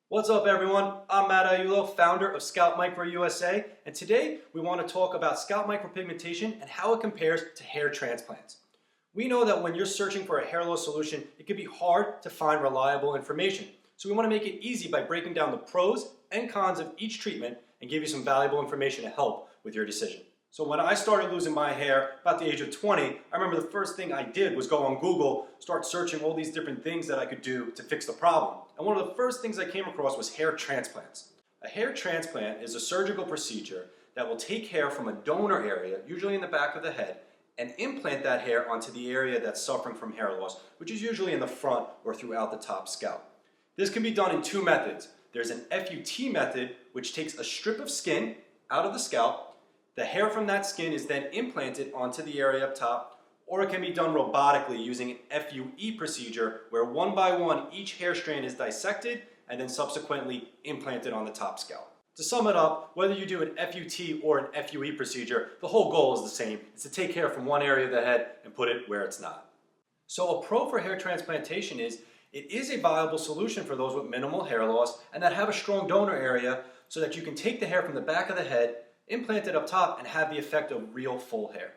What's up everyone? I'm Matt Aiulo, founder of Scalp Micro USA, and today we want to talk about scalp micropigmentation and how it compares to hair transplants. We know that when you're searching for a hair loss solution, it can be hard to find reliable information. So we want to make it easy by breaking down the pros and cons of each treatment and give you some valuable information to help with your decision. So when I started losing my hair about the age of 20, I remember the first thing I did was go on Google, start searching all these different things that I could do to fix the problem. And one of the first things I came across was hair transplants. A hair transplant is a surgical procedure that will take hair from a donor area, usually in the back of the head, and implant that hair onto the area that's suffering from hair loss, which is usually in the front or throughout the top scalp. This can be done in two methods. There's an FUT method, which takes a strip of skin out of the scalp. The hair from that skin is then implanted onto the area up top, or it can be done robotically using an FUE procedure where one by one each hair strand is dissected and then subsequently implanted on the top scalp. To sum it up, whether you do an FUT or an FUE procedure, the whole goal is the same. It's to take hair from one area of the head and put it where it's not. So a pro for hair transplantation is it is a viable solution for those with minimal hair loss and that have a strong donor area so that you can take the hair from the back of the head, implant it up top, and have the effect of real full hair.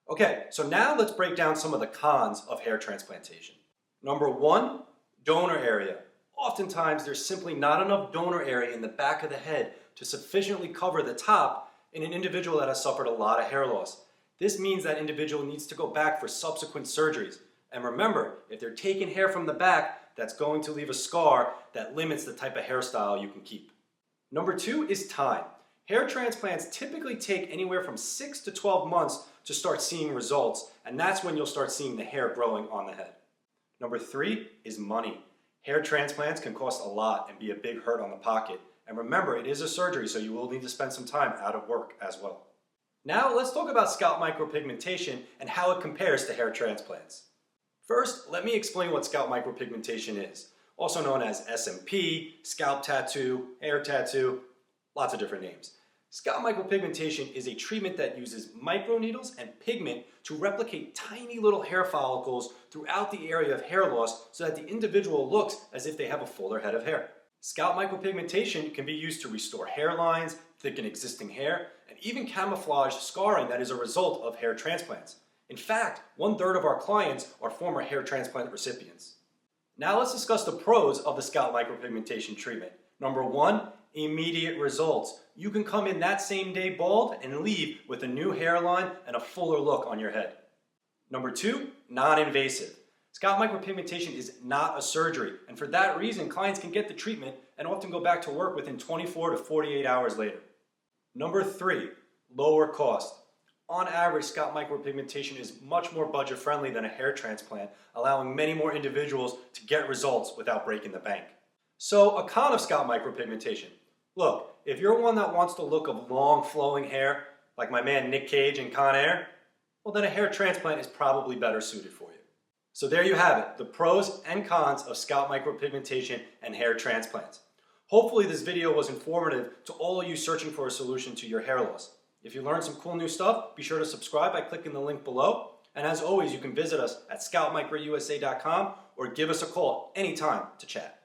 Okay, so now let's break down some of the cons of hair transplantation. Number one, donor area. Oftentimes there's simply not enough donor area in the back of the head to sufficiently cover the top in an individual that has suffered a lot of hair loss. This means that individual needs to go back for subsequent surgeries. And remember, if they're taking hair from the back, that's going to leave a scar that limits the type of hairstyle you can keep. Number two is time. Hair transplants typically take anywhere from 6 to 12 months to start seeing results, and that's when you'll start seeing the hair growing on the head. Number three is money. Hair transplants can cost a lot and be a big hurt on the pocket. And remember, it is a surgery, so you will need to spend some time out of work as well. Now let's talk about scalp micropigmentation and how it compares to hair transplants. First, let me explain what scalp micropigmentation is, also known as SMP, scalp tattoo, hair tattoo, lots of different names. Scalp micropigmentation is a treatment that uses microneedles and pigment to replicate tiny little hair follicles throughout the area of hair loss so that the individual looks as if they have a fuller head of hair. Scalp micropigmentation can be used to restore hairlines, thicken existing hair, and even camouflage scarring that is a result of hair transplants. In fact, 1/3 of our clients are former hair transplant recipients. Now let's discuss the pros of the scalp micropigmentation treatment. Number one, immediate results. You can come in that same day bald and leave with a new hairline and a fuller look on your head. Number two, non-invasive. Scalp micropigmentation is not a surgery, and for that reason, clients can get the treatment and often go back to work within 24 to 48 hours later. Number three, lower cost. On average, scalp micropigmentation is much more budget friendly than a hair transplant, allowing many more individuals to get results without breaking the bank. So a con of scalp micropigmentation. Look, if you're one that wants the look of long flowing hair, like my man Nick Cage in Con Air, well then a hair transplant is probably better suited for you. So there you have it, the pros and cons of scalp micropigmentation and hair transplants. Hopefully this video was informative to all of you searching for a solution to your hair loss. If you learned some cool new stuff, be sure to subscribe by clicking the link below. And as always, you can visit us at scalpmicrousa.com or give us a call anytime to chat.